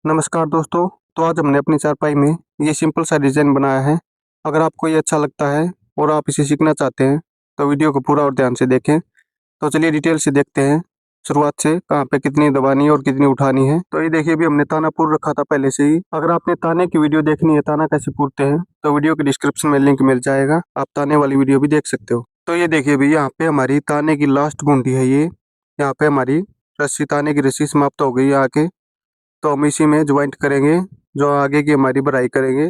नमस्कार दोस्तों। तो आज हमने अपनी चारपाई में ये सिंपल सा डिज़ाइन बनाया है। अगर आपको ये अच्छा लगता है और आप इसे सीखना चाहते हैं तो वीडियो को पूरा और ध्यान से देखें। तो चलिए डिटेल से देखते हैं शुरुआत से, कहाँ पे कितनी दबानी है और कितनी उठानी है। तो ये देखिए, अभी हमने ताना पूर रखा था पहले से ही। अगर आपने ताने की वीडियो देखनी है, ताना कैसे पूरते हैं, तो वीडियो के डिस्क्रिप्शन में लिंक मिल जाएगा, आप ताने वाली वीडियो भी देख सकते हो। तो ये देखिए भाई, यहाँ पे हमारी ताने की लास्ट गुंडी है ये। यहाँ पे हमारी रस्सी, ताने की रस्सी समाप्त हो गई है आके। तो हम इसी में ज्वाइंट करेंगे, जो आगे की हमारी बुनाई करेंगे।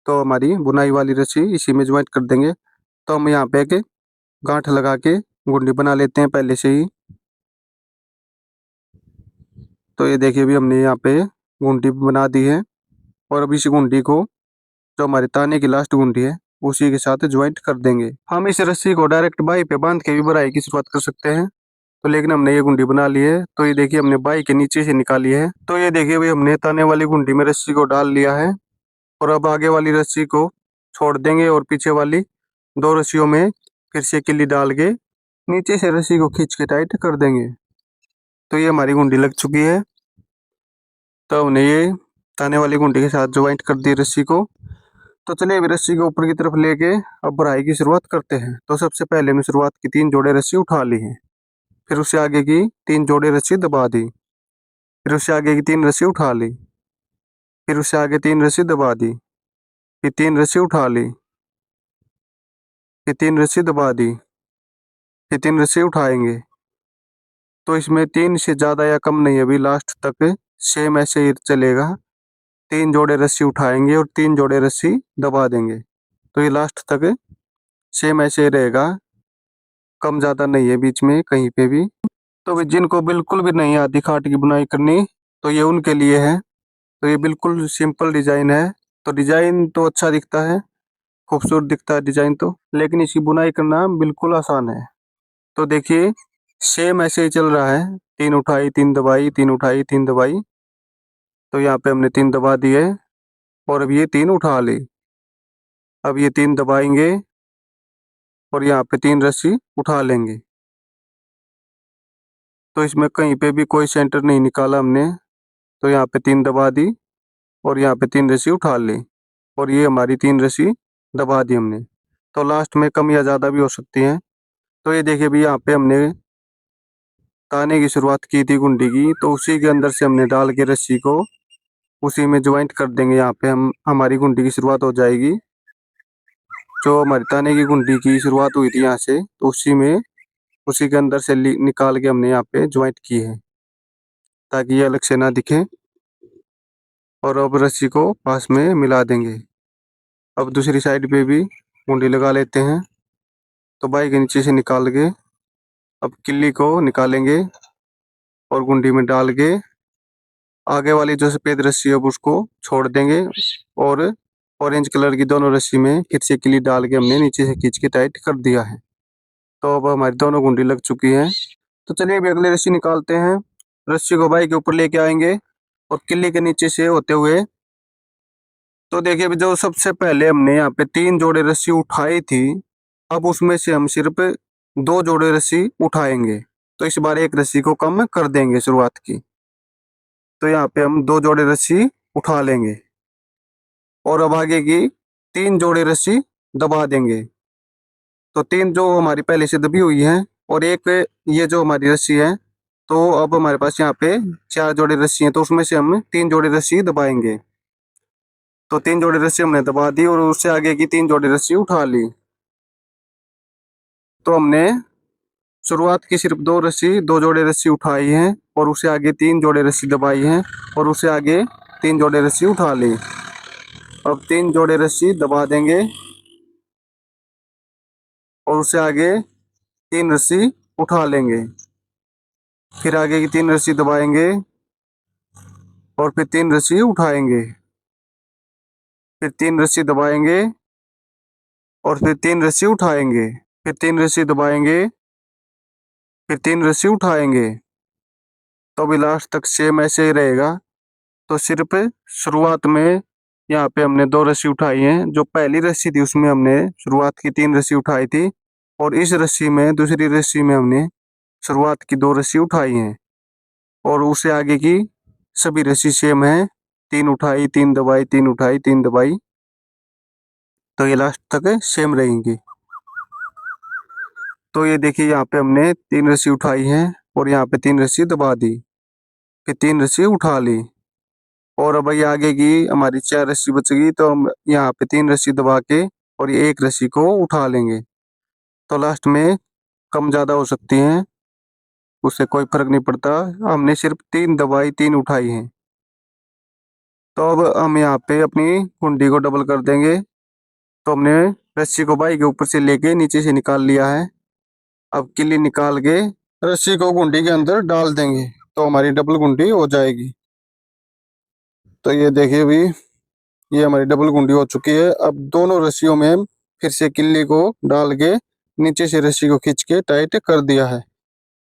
तो हमारी बुनाई वाली रस्सी इसी में ज्वाइंट कर देंगे। तो हम यहाँ पे एक गांठ लगा के गुंडी बना लेते हैं पहले से ही। तो ये देखिए, भी हमने यहाँ पे गुंडी बना दी है। और अब इस गुंडी को, जो हमारी ताने की लास्ट गुंडी है, उसी के साथ ज्वाइंट कर देंगे। हम इस रस्सी को डायरेक्ट बाई पे बांध के भी बुनाई की शुरुआत कर सकते हैं। तो लेकिन हमने ये गुंडी बना ली है, तो ये देखिए हमने बाई के नीचे से निकाली है। तो ये देखिए भाई, हमने ताने वाली गुंडी में रस्सी को डाल लिया है। और अब आगे वाली रस्सी को छोड़ देंगे और पीछे वाली दो रस्सियों में फिर से किल्ली डाल के नीचे से रस्सी को खींच के टाइट कर देंगे। तो ये हमारी गुंडी लग चुकी है। तो हमने ये ताने वाली गुंडी के साथ ज्वाइंट कर दी रस्सी को। तो चलिए अभी रस्सी को ऊपर की तरफ लेके अब बुनाई की शुरुआत करते हैं। तो सबसे पहले हमने शुरुआत की 3 जोड़े रस्सी उठा ली है। फिर उससे आगे की 3 जोड़े रस्सी दबा दी। फिर उससे आगे की 3 रस्सी उठा ली। फिर उससे आगे 3 रस्सी दबा दी। फिर 3 रस्सी उठा ली। फिर 3 रस्सी दबा दी। फिर 3 रस्सी उठाएंगे। तो इसमें 3 से ज़्यादा या कम नहीं, अभी लास्ट तक सेम ऐसे ही चलेगा। 3 जोड़े रस्सी उठाएंगे और 3 जोड़े रस्सी दबा देंगे। तो ये लास्ट तक सेम ऐसे ही रहेगा, कम ज़्यादा नहीं है बीच में कहीं पे भी। तो भी जिनको बिल्कुल भी नहीं आती खाट की बुनाई करनी, तो ये उनके लिए है। तो ये बिल्कुल सिंपल डिज़ाइन है। तो डिज़ाइन तो अच्छा दिखता है, खूबसूरत दिखता है डिज़ाइन तो, लेकिन इसकी बुनाई करना बिल्कुल आसान है। तो देखिए, सेम ऐसे ही चल रहा है, 3 उठाई 3 दबाई, 3 उठाई 3 दबाई। तो यहाँ पे हमने 3 दबा दिए और अब ये 3 उठा ली। अब ये 3 दबाएंगे और यहाँ पे 3 रस्सी उठा लेंगे। तो इसमें कहीं पे भी कोई सेंटर नहीं निकाला हमने। तो यहाँ पे 3 दबा दी और यहाँ पे 3 रस्सी उठा ली और ये हमारी 3 रस्सी दबा दी हमने। तो लास्ट में कम या ज़्यादा भी हो सकती हैं। तो ये देखिए भी, यहाँ पे हमने ताने की शुरुआत की थी गुंडी की, तो उसी के अंदर से हमने डाल के रस्सी को उसी में ज्वाइंट कर देंगे। यहाँ पे हम हमारी गुंडी की शुरुआत हो जाएगी। जो हमारी ताने की गुंडी की शुरुआत हुई थी यहाँ से, तो उसी के अंदर से निकाल के हमने यहाँ पे ज्वाइंट की है, ताकि ये अलग से ना दिखे। और अब रस्सी को पास में मिला देंगे। अब दूसरी साइड पे भी गुंडी लगा लेते हैं। तो बाई के नीचे से निकाल के अब किल्ली को निकालेंगे और गुंडी में डाल के आगे वाली जो सफेद रस्सी है अब उसको छोड़ देंगे। और ऑरेंज कलर की दोनों रस्सी में फिर से किल्ली डाल के हमने नीचे से खींच के टाइट कर दिया है। तो अब हमारी दोनों गुंडी लग चुकी है। तो चलिए अभी अगली रस्सी निकालते हैं। रस्सी को बाई के ऊपर लेके आएंगे और किल्ली के नीचे से होते हुए, तो देखिए अभी जो सबसे पहले हमने यहाँ पे 3 जोड़े रस्सी उठाई थी, अब उसमें से हम सिर्फ 2 जोड़े रस्सी उठाएंगे। तो इस बार एक रस्सी को कम कर देंगे शुरुआत की। तो यहाँ पे हम 2 जोड़े रस्सी उठा लेंगे और अब आगे की 3 जोड़े रस्सी दबा देंगे। तो 3 जो हमारी पहले से दबी हुई है और एक ये जो हमारी रस्सी है, तो अब हमारे पास यहाँ पे 4 जोड़े रस्सी हैं। तो उसमें से हम 3 जोड़े रस्सी दबाएंगे। तो 3 जोड़े रस्सी हमने दबा दी और उससे आगे की 3 जोड़े रस्सी उठा ली। तो हमने शुरुआत की सिर्फ 2 जोड़े रस्सी उठाई हैं और उससे आगे 3 जोड़े रस्सी दबाई हैं और उससे आगे 3 जोड़े रस्सी उठा ली। अब 3 जोड़े रस्सी दबा देंगे और उससे आगे 3 रस्सी उठा लेंगे। फिर आगे की 3 रस्सी दबाएंगे और फिर 3 रस्सी उठाएंगे। फिर 3 रस्सी दबाएंगे और फिर 3 रस्सी उठाएंगे। फिर 3 रस्सी दबाएंगे, फिर 3 रस्सी उठाएंगे। तो अभी लास्ट तक सेम ऐसे ही रहेगा। तो सिर्फ शुरुआत में यहाँ पे हमने 2 रस्सी उठाई हैं। जो पहली रस्सी थी उसमें हमने शुरुआत की 3 रस्सी उठाई थी और इस रस्सी में, दूसरी रस्सी में हमने शुरुआत की 2 रस्सी उठाई हैं और उससे आगे की सभी रस्सी सेम है। तीन उठाई, तीन दबाई, तीन उठाई, तीन दबाई, तो ये लास्ट तक सेम रहेंगी। तो ये देखिए यहाँ पे हमने तीन रस्सी उठाई है और यहाँ पे तीन रस्सी दबा दी, फिर तीन रस्सी उठा ली, और अब ये आगे की हमारी चार रस्सी बच गई, तो हम यहाँ पे तीन रस्सी दबा के और ये एक रस्सी को उठा लेंगे। तो लास्ट में कम ज़्यादा हो सकती हैं, उससे कोई फर्क नहीं पड़ता, हमने सिर्फ तीन दबाई, तीन उठाई है। तो अब हम यहाँ पे अपनी कुंडी को डबल कर देंगे। तो हमने रस्सी को बाई के ऊपर से लेके नीचे से निकाल लिया है। अब किल्ली निकाल के रस्सी को कुंडी के अंदर डाल देंगे, तो हमारी डबल कुंडी हो जाएगी। तो ये देखिए अभी ये हमारी डबल कुंडी हो चुकी है। अब दोनों रस्सियों में हम फिर से किल्ली को डाल के नीचे से रस्सी को खींच के टाइट कर दिया है।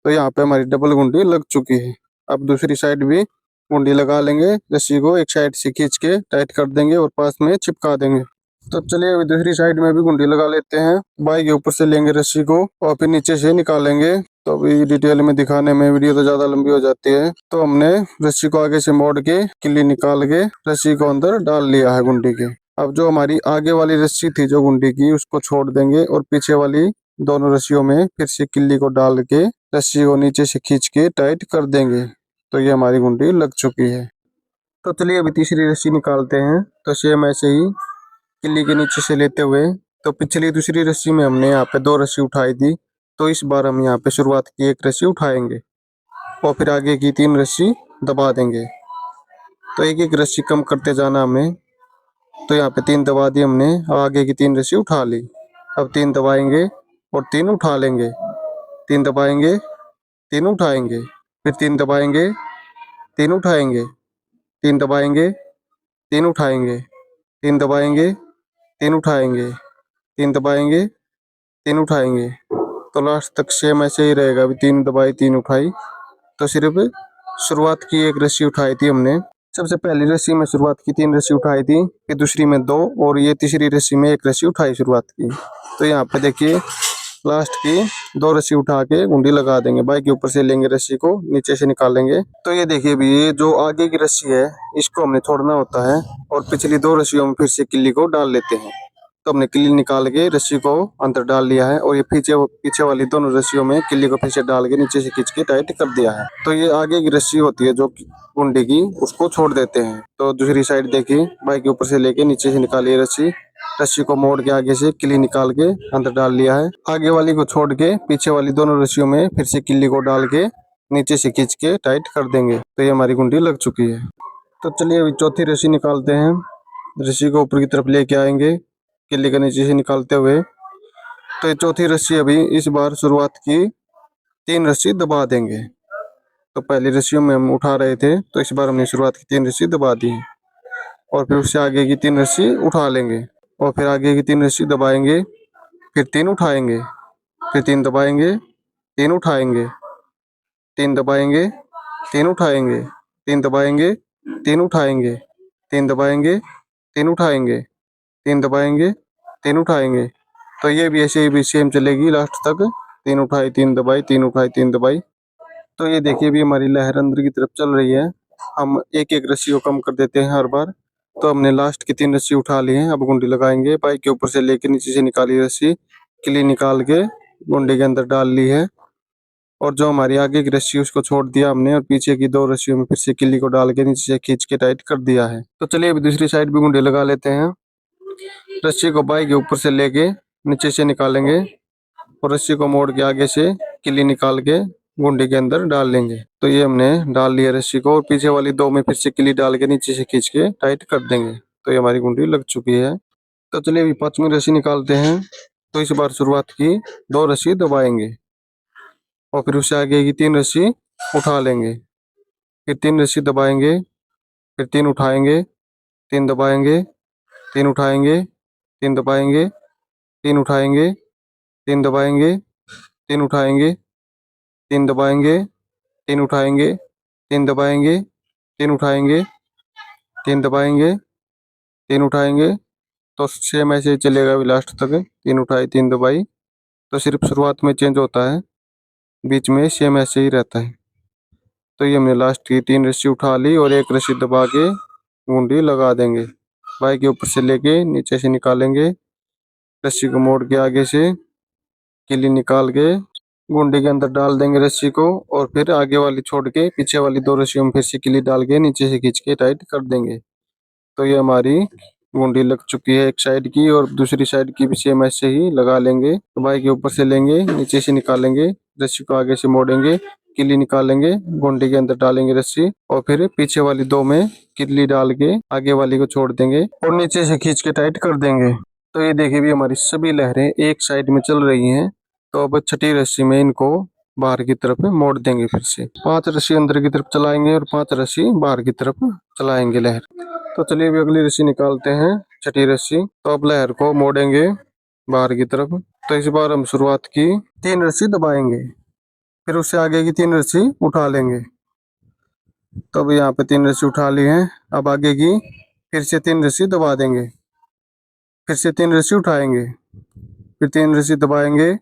तो यहाँ पे हमारी डबल कुंडी लग चुकी है। अब दूसरी साइड भी कुंडी लगा लेंगे, रस्सी को एक साइड से खींच के टाइट कर देंगे और पास में चिपका देंगे। तो चलिए अभी दूसरी साइड में भी कुंडी लगा लेते हैं। बाई के ऊपर से लेंगे रस्सी को और फिर नीचे से निकालेंगे। तो अभी डिटेल में दिखाने में वीडियो तो ज्यादा लंबी हो जाती है। तो हमने रस्सी को आगे से मोड़ के किल्ली निकाल के रस्सी को अंदर डाल लिया है गुंडी के। अब जो हमारी आगे वाली रस्सी थी जो गुंडी की, उसको छोड़ देंगे और पीछे वाली दोनों रस्सियों में फिर से किल्ली को डाल के रस्सी को नीचे से खींच के टाइट कर देंगे। तो ये हमारी गुंडी लग चुकी है। तो चलिए अभी तीसरी रस्सी निकालते हैं। तो सेम ऐसे ही किल्ली के नीचे से लेते हुए, तो पिछली दूसरी रस्सी में हमने यहाँ पे दो रस्सी उठाई थी, तो इस बार हम यहाँ पे शुरुआत की एक रस्सी उठाएंगे और फिर आगे की तीन रस्सी दबा देंगे। तो एक एक रस्सी कम करते जाना हमें। तो यहाँ पे तीन दबा दी हमने और आगे की तीन रस्सी उठा ली। अब तीन दबाएंगे और तीन उठा लेंगे, तीन दबाएंगे, तीन उठाएंगे, फिर तीन दबाएंगे, तीन उठाएंगे, तीन दबाएंगे, तीन उठाएंगे, तीन दबाएंगे, तीन उठाएंगे, तीन दबाएंगे, तीन उठाएंगे। तो लास्ट तक सेम ऐसे ही रहेगा। अभी तीन दबाई, तीन उठाई। तो सिर्फ शुरुआत की एक रस्सी उठाई थी हमने, सबसे पहली रस्सी में शुरुआत की तीन रस्सी उठाई थी, फिर दूसरी में दो और ये तीसरी रस्सी में एक रस्सी उठाई शुरुआत की। तो यहाँ पे देखिए लास्ट की दो रस्सी उठा के गुंडी लगा देंगे। बाई के ऊपर से लेंगे रस्सी को, नीचे से निकालेंगे। तो ये देखिए भी ये जो आगे की रस्सी है इसको हमने छोड़ना होता है और पिछली दो रस्सियों में फिर से किल्ली को डाल लेते हैं। तो हमने किल्ली निकाल के रस्सी को अंदर डाल लिया है और ये पीछे वाली दोनों रस्सियों में किल्ली को फिर से डाल के नीचे से खींच के टाइट कर दिया है। तो ये आगे की रस्सी होती है जो कुंडी की, उसको छोड़ देते हैं। तो दूसरी साइड देखिए बाई के ऊपर से लेके नीचे से निकालिए रस्सी, रस्सी को मोड़ के आगे से किल्ली निकाल के अंदर डाल लिया है। आगे वाली को छोड़ के पीछे वाली दोनों रस्सियों में फिर से किल्ली को डाल के नीचे से खींच के टाइट कर देंगे। तो ये हमारी कुंडी लग चुकी है। तो चलिए अभी चौथी रस्सी निकालते हैं। रस्सी को ऊपर की तरफ लेके आएंगे किल्ली के नीचे से निकालते हुए। तो ये चौथी रस्सी अभी इस बार शुरुआत की तीन रस्सी दबा देंगे। तो पहली रस्सियों में हम उठा रहे थे, तो इस बार हमने शुरुआत की तीन रस्सी दबा दी है और फिर उससे आगे की तीन रस्सी उठा लेंगे और फिर आगे की तीन रस्सी दबाएंगे, फिर तीन उठाएंगे, फिर तीन दबाएंगे, तीन उठाएंगे, तीन दबाएंगे, तीन उठाएंगे, तीन दबाएंगे, तीन उठाएंगे, तीन दबाएंगे, तीन उठाएंगे, तीन दबाएंगे, तीन उठाएंगे। तो ये भी ऐसे ही भी सेम चलेगी लास्ट तक। तीन उठाई, तीन दबाई, तीन उठाई, तीन दबाई। तो ये देखिए भी हमारी लहर अंदर की तरफ चल रही है। हम एक एक रस्सी को कम कर देते हैं हर बार। तो हमने लास्ट की तीन रस्सी उठा ली है। अब गुंडी लगाएंगे। बाई के ऊपर से लेके नीचे से निकाली रस्सी, किल्ली निकाल के गुंडी के अंदर डाल ली है और जो हमारी आगे की रस्सी उसको छोड़ दिया हमने और पीछे की दो रस्सियों में फिर से किल्ली को डाल के नीचे से खींच के टाइट कर दिया है। तो चलिए अभी दूसरी साइड भी गुंडी लगा लेते हैं। रस्सी को बाई के ऊपर से लेके नीचे से निकालेंगे और रस्सी को मोड़ के आगे से किल्ली निकाल के गुंडी के अंदर डाल लेंगे। तो ये हमने डाल लिया रस्सी को और पीछे वाली दो में फिर से किल्ली डाल के नीचे से खींच के टाइट कर देंगे। तो ये हमारी गुंडी लग चुकी है। तो चलिए अभी पांचवी रस्सी निकालते हैं। तो इस बार शुरुआत की दो रस्सी दबाएंगे और फिर उससे आगे की तीन रस्सी उठा लेंगे, फिर तीन रस्सी दबाएंगे, फिर तीन उठाएंगे, तीन दबाएंगे, तीन उठाएंगे, तीन दबाएंगे, तीन उठाएंगे, तीन दबाएंगे, तीन उठाएंगे, तीन दबाएंगे, तीन उठाएंगे, तीन दबाएंगे, तीन उठाएंगे, तीन दबाएंगे, तीन उठाएंगे। तो सेम ऐसे ही चलेगा अभी लास्ट तक। तीन उठाई, तीन दबाई। तो सिर्फ शुरुआत में चेंज होता है, बीच में सेम ऐसे ही रहता है। तो ये हमने लास्ट की तीन रस्सी उठा ली और एक रस्सी दबा के गुंडी लगा देंगे। बाई के ऊपर से लेके नीचे से निकालेंगे, रस्सी को मोड़ के आगे से किली निकाल के गुंडी के अंदर डाल देंगे रस्सी को, और फिर आगे वाली छोड़ के पीछे वाली दो रस्सियों में फिर से किली डाल के नीचे से खींच के टाइट कर देंगे। तो ये हमारी गुंडी लग चुकी है एक साइड की, और दूसरी साइड की भी सेम ऐसे ही लगा लेंगे। तो बाई के ऊपर से लेंगे, नीचे से निकालेंगे, रस्सी को आगे से मोड़ेंगे, किली निकालेंगे, गुंडी के अंदर डालेंगे रस्सी, और फिर पीछे वाली दो में किली डाल के आगे वाली को छोड़ देंगे और नीचे से खींच के टाइट कर देंगे। तो ये देखिए भी हमारी सभी लहरें एक साइड में चल रही हैं। तो अब छठी रस्सी में इनको बाहर की तरफ मोड़ देंगे। फिर से 5 रस्सी अंदर की तरफ चलाएंगे और 5 रस्सी बाहर की तरफ चलाएंगे लहर। तो चलिए अभी अगली रस्सी निकालते हैं, छठी रस्सी। तो अब लहर को मोड़ेंगे बाहर की तरफ। तो इस बार हम शुरुआत की 3 रस्सी दबाएंगे, फिर उससे आगे की 3 रस्सी उठा लेंगे। तो अब यहाँ पे 3 रस्सी उठा ली है। अब आगे की फिर से 3 रस्सी दबा देंगे, फिर से 3 रस्सी उठाएंगे, फिर 3 रस्सी दबाएंगे,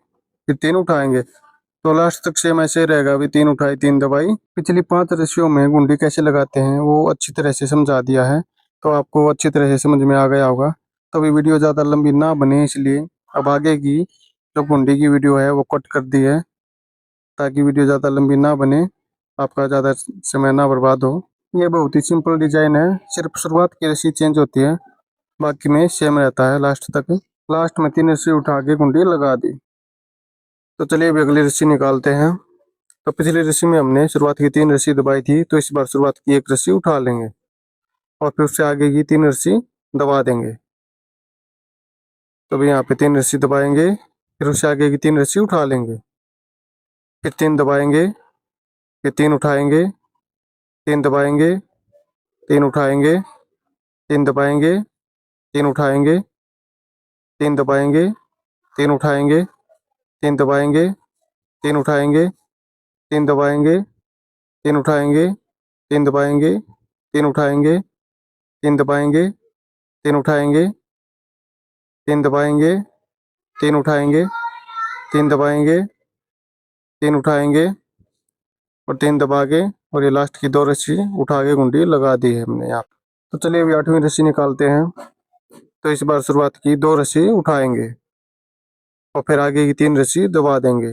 फिर 3 उठाएंगे। तो लास्ट तक सेम ऐसे ही रहेगा। अभी 3 उठाई 3 दबाई। पिछली 5 रस्सियों में गुंडी कैसे लगाते हैं वो अच्छी तरह से समझा दिया है, तो आपको अच्छी तरह से समझ में आ गया होगा। तो अभी वीडियो ज़्यादा लंबी ना बने इसलिए अब आगे की जो गुंडी की वीडियो है वो कट कर दी है, ताकि वीडियो ज़्यादा लंबी ना बने, आपका ज़्यादा समय ना बर्बाद हो। ये बहुत ही सिंपल डिजाइन है, सिर्फ शुरुआत की रस्सी चेंज होती है, बाकी में सेम रहता है लास्ट तक। लास्ट में 3 रस्सी उठा के गुंडी लगा दी। तो चलिए अभी अगली रस्सी निकालते हैं। तो पिछली रस्सी में हमने शुरुआत की 3 रस्सी दबाई थी, तो इस बार शुरुआत की 1 रस्सी उठा लेंगे और फिर उससे आगे की 3 रस्सी दबा देंगे। तो अभी यहाँ पे 3 रस्सी दबाएंगे, फिर उससे आगे की 3 रस्सी उठा लेंगे, फिर 3 दबाएंगे, फिर 3 उठाएंगे, 3 दबाएंगे, 3 उठाएंगे, 3 दबाएंगे, 3 उठाएंगे, 3 दबाएंगे, 3 उठाएंगे, 3 दबाएंगे, 3 उठाएंगे, 3 दबाएंगे, 3 उठाएंगे, 3 दबाएंगे, 3 उठाएंगे, 3 दबाएंगे, 3 उठाएंगे, 3 दबाएंगे, 3 उठाएंगे, 3 दबाएंगे, 3 उठाएंगे और 3 दबा के, और ये लास्ट की 2 रस्सी उठा के गुंडी लगा दी है हमने यहाँ पे। तो चलिए अभी 8वीं रस्सी निकालते हैं। तो इस बार शुरुआत की 2 रस्सी उठाएंगे और फिर आगे की 3 रस्सी दबा देंगे।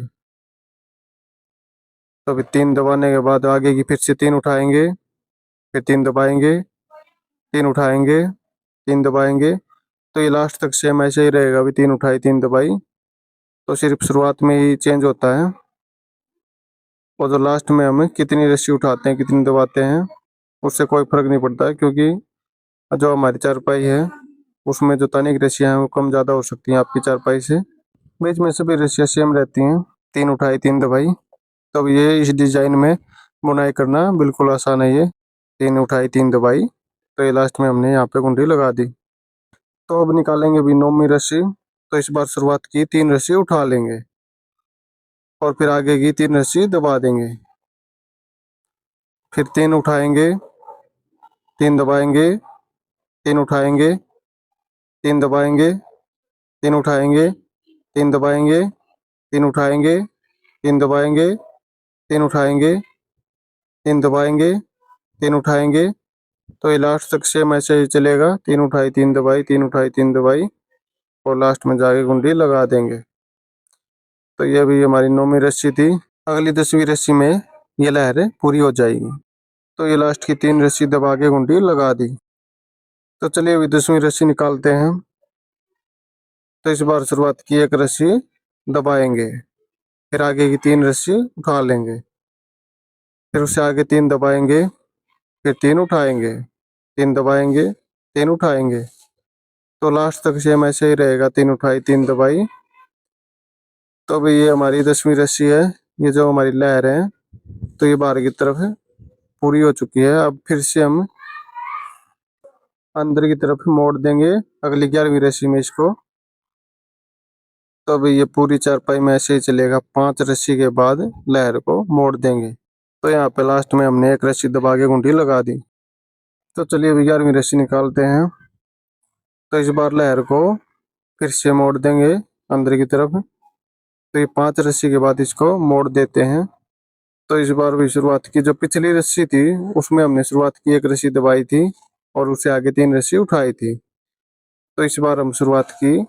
तो अभी 3 दबाने के बाद आगे की फिर से 3 उठाएंगे, फिर 3 दबाएंगे, 3 उठाएंगे, 3 दबाएंगे। तो ये लास्ट तक सेम ऐसे ही रहेगा। अभी 3 उठाई 3 दबाई, तो सिर्फ शुरुआत में ही चेंज होता है, और जो लास्ट में हम कितनी रस्सी उठाते हैं कितनी दबाते हैं उससे कोई फर्क नहीं पड़ता है, क्योंकि जो हमारी चारपाई है उसमें जो तनिक रस्सियाँ हैं वो कम ज़्यादा हो सकती हैं आपकी चारपाई से। बीच में सभी रस्सियाँ सेम रहती हैं, 3 उठाई 3 दबाई। तो अब ये इस डिज़ाइन में बुनाई करना बिल्कुल आसान है। ये 3 उठाई 3 दबाई, तो ये लास्ट में हमने यहाँ पे गुंडी लगा दी। तो अब निकालेंगे अभी 9वीं रस्सी। तो इस बार शुरुआत की 3 रस्सी उठा लेंगे और फिर आगे की 3 रस्सी दबा देंगे, फिर 3 उठाएंगे, 3 दबाएंगे, 3 उठाएंगे, 3 दबाएंगे, 3 उठाएंगे, 3 दबाएंगे, 3 उठाएंगे, 3 दबाएंगे, 3 उठाएंगे, 3 दबाएंगे, 3 उठाएंगे। तो ये लास्ट तक सेम ऐसे ही चलेगा, 3 उठाई 3 दबाई, 3 उठाई 3 दबाई, और लास्ट में जाके गुंडी लगा देंगे। तो ये भी हमारी 9वीं रस्सी थी। अगली 10वीं रस्सी में ये लहरें पूरी हो जाएगी। तो ये लास्ट की 3 रस्सी दबा के गुंडी लगा दी। तो चलिए अभी 10वीं रस्सी निकालते हैं। तो इस बार शुरुआत की 1 रस्सी दबाएंगे, फिर आगे की 3 रस्सी उठा लेंगे, फिर उससे आगे 3 दबाएंगे, फिर 3 उठाएंगे, 3 दबाएंगे, 3 उठाएंगे। तो लास्ट तक सेम ऐसे ही रहेगा, 3 उठाई 3 दबाई। तो अभी ये हमारी 10वीं रस्सी है। ये जो हमारी लहर है तो ये बाहर की तरफ पूरी हो चुकी है। अब फिर से हम अंदर की तरफ मोड़ देंगे अगली 11वीं रस्सी में इसको। तो अभी ये पूरी चारपाई में ऐसे ही चलेगा, 5 रस्सी के बाद लहर को मोड़ देंगे। तो यहाँ पे लास्ट में हमने 1 रस्सी दबा के गुंडी लगा दी। तो चलिए अभी 11वीं रस्सी निकालते हैं। तो इस बार लहर को फिर से मोड़ देंगे अंदर की तरफ। तो ये 5 रस्सी के बाद इसको मोड़ देते हैं। तो इस बार भी शुरुआत की जो पिछली रस्सी थी उसमें हमने शुरुआत की 1 रस्सी दबाई थी, और उससे आगे 3 रस्सी उठाई थी। तो इस बार हम शुरुआत की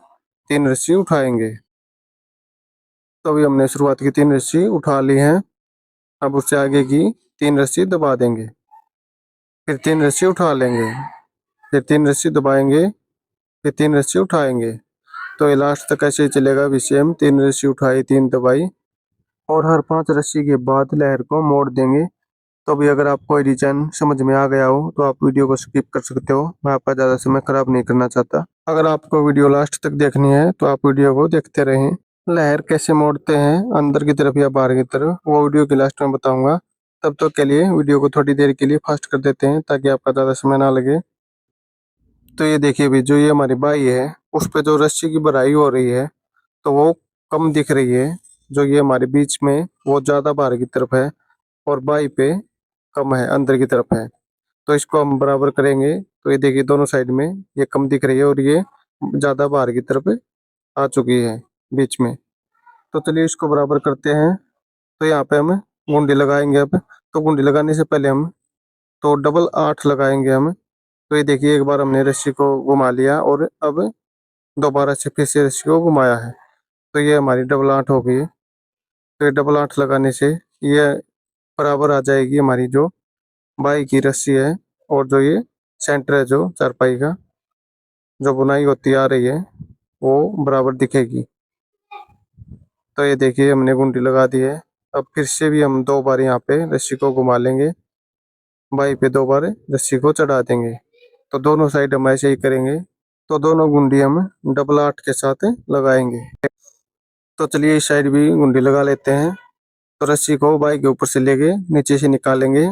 3 रस्सी उठाएंगे। तो अभी हमने शुरुआत की 3 रस्सी उठा ली हैं। अब उससे आगे की 3 रस्सी दबा देंगे, फिर 3 रस्सी उठा लेंगे, फिर 3 रस्सी दबाएंगे, फिर 3 रस्सी उठाएंगे। तो ये लास्ट तक ऐसे ही चलेगा। भी सेम 3 रस्सी उठाई, 3 दबाई, और हर 5 रस्सी के बाद लहर को मोड़ देंगे। तो अभी अगर आपको कोई डिजाइन समझ में आ गया हो तो आप वीडियो को स्किप कर सकते हो, मैं आपका ज़्यादा समय खराब नहीं करना चाहता। अगर आपको वीडियो लास्ट तक देखनी है तो आप वीडियो को देखते रहें। लहर कैसे मोड़ते हैं, अंदर की तरफ या बाहर की तरफ, वो वीडियो के लास्ट में बताऊंगा। तब तक के लिए वीडियो को थोड़ी देर के लिए फास्ट कर देते हैं ताकि आपका ज़्यादा समय ना लगे। तो ये देखिए भी, जो ये हमारी बाई है उस पे जो रस्सी की भराई हो रही है तो वो कम दिख रही है। जो ये हमारे बीच में वो ज़्यादा बाहर की तरफ है और बाई पे कम है, अंदर की तरफ है। तो इसको हम बराबर करेंगे। तो ये देखिए दोनों साइड में ये कम दिख रही है और ये ज़्यादा बाहर की तरफ आ चुकी है बीच में। तो चलिए इसको बराबर करते हैं। तो यहाँ पे हम गुंडी लगाएंगे अब। तो गुंडी लगाने से पहले हम तो डबल 8 लगाएंगे हम। तो ये देखिए एक बार हमने रस्सी को घुमा लिया और अब दोबारा से फिर से रस्सी को घुमाया है। तो ये हमारी डबल 8 हो गई है। तो ये डबल 8 लगाने से ये बराबर आ जाएगी हमारी जो बाई की रस्सी है, और जो ये सेंटर है जो चारपाई का जो बुनाई होती आ रही है वो बराबर दिखेगी। तो ये देखिए हमने गुंडी लगा दी है। अब फिर से भी हम 2 बार यहाँ पे रस्सी को घुमा लेंगे, बाई पे 2 बार रस्सी को चढ़ा देंगे। तो दोनों साइड हम ऐसे ही करेंगे। तो दोनों गुंडी हम डबल 8 के साथ लगाएंगे। तो चलिए इस साइड भी गुंडी लगा लेते हैं। तो रस्सी को बाई के ऊपर से लेके नीचे से निकालेंगे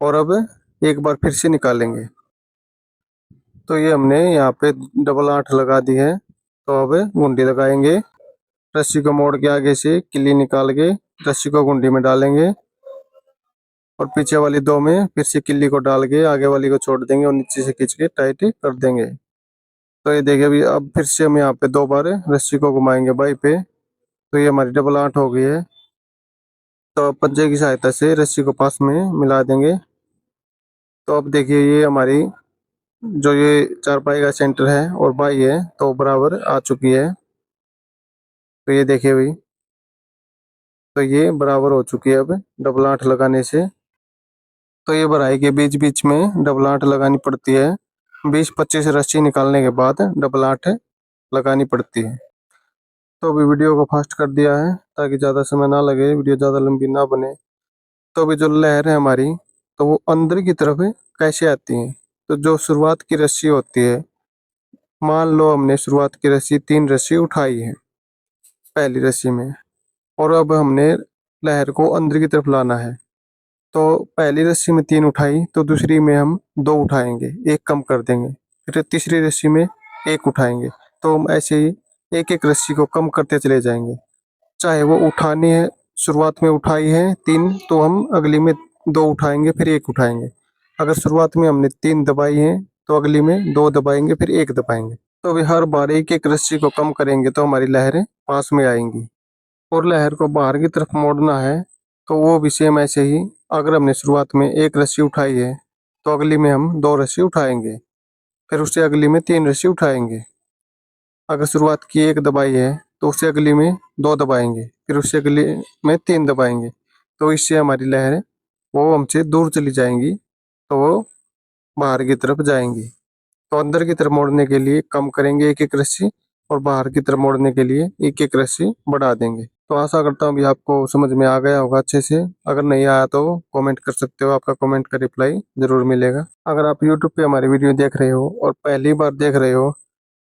और अब एक बार फिर से निकालेंगे। तो ये हमने यहाँ पे डबल 8 लगा दी है। तो अब गुंडी लगाएंगे। रस्सी को मोड़ के आगे से किल्ली निकाल के रस्सी को गुंडी में डालेंगे और पीछे वाली 2 में फिर से किल्ली को डाल के आगे वाली को छोड़ देंगे और नीचे से खींच के टाइट कर देंगे। तो ये देखिए अभी अब फिर से हम यहाँ पे 2 बार रस्सी को घुमाएंगे बाई पे। तो ये हमारी डबल 8 हो गई है। तो अब पंजे की सहायता से रस्सी को पास में मिला देंगे। तो अब देखिए ये हमारी जो ये चारपाई का सेंटर है और बाई है तो बराबर आ चुकी है। तो ये देखिए भाई, तो ये बराबर हो चुकी है अब डबल 8 लगाने से। तो ये भराई के बीच बीच में डबल 8 लगानी पड़ती है। 20-25 रस्सी निकालने के बाद डबल 8 लगानी पड़ती है। तो अभी वीडियो को फास्ट कर दिया है ताकि ज़्यादा समय ना लगे, वीडियो ज़्यादा लंबी ना बने। तो अभी जो लहर है हमारी तो वो अंदर की तरफ कैसे आती है। तो जो शुरुआत की रस्सी होती है, मान लो हमने शुरुआत की रस्सी 3 रस्सी उठाई है पहली रस्सी में, और अब हमने लहर को अंदर की तरफ लाना है। तो पहली रस्सी में 3 उठाई तो दूसरी में हम 2 उठाएंगे, एक कम कर देंगे, फिर तीसरी रस्सी में 1 उठाएंगे। तो हम ऐसे ही एक एक रस्सी को कम करते चले जाएंगे। चाहे वो उठानी है, शुरुआत में उठाई है 3 तो हम अगली में 2 उठाएंगे फिर 1 उठाएंगे। अगर शुरुआत में हमने 3 दबाई है तो अगली में 2 दबाएंगे फिर 1 दबाएंगे। तो अभी हर बार एक एक रस्सी को कम करेंगे तो हमारी लहरें पास में आएंगी। और लहर को बाहर की तरफ मोड़ना है तो वो भी सेम ऐसे ही। अगर हमने शुरुआत में 1 रस्सी उठाई है तो अगली में हम 2 रस्सी उठाएंगे, फिर उससे अगली में 3 रस्सी उठाएंगे। अगर शुरुआत की 1 दबाई है तो उससे अगली में 2 दबाएंगे, फिर उससे अगली में 3 दबाएंगे। तो इससे हमारी लहरें वो हमसे दूर चली जाएंगी, तो वो बाहर की तरफ जाएंगी। तो अंदर की तरफ मोड़ने के लिए कम करेंगे एक एक रस्सी, और बाहर की तरफ मोड़ने के लिए एक एक रस्सी बढ़ा देंगे। तो आशा करता हूँ अभी आपको समझ में आ गया होगा अच्छे से। अगर नहीं आया तो कमेंट कर सकते हो, आपका कमेंट का रिप्लाई जरूर मिलेगा। अगर आप यूट्यूब पे हमारी वीडियो देख रहे हो और पहली बार देख रहे हो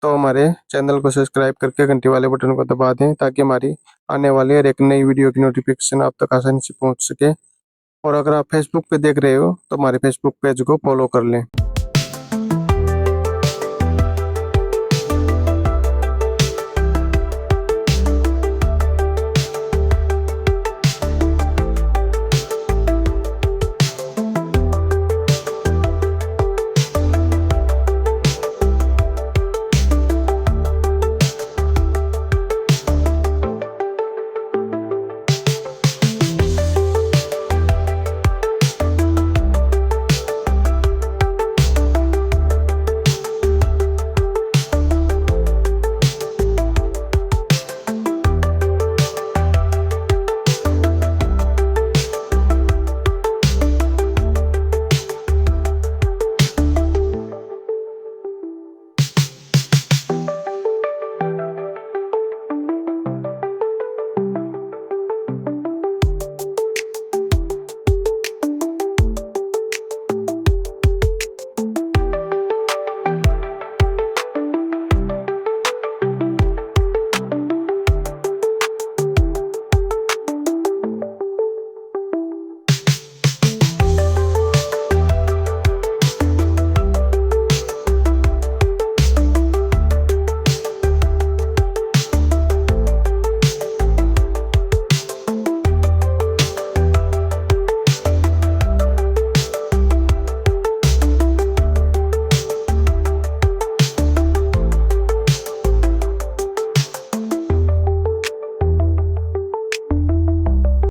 तो हमारे चैनल को सब्सक्राइब करके घंटी वाले बटन को दबा दें ताकि हमारी आने वाली हर एक नई वीडियो की नोटिफिकेशन आप तक आसानी से पहुँच सके। और अगर आप फेसबुक पे देख रहे हो तो हमारे फेसबुक पेज को फॉलो कर लें।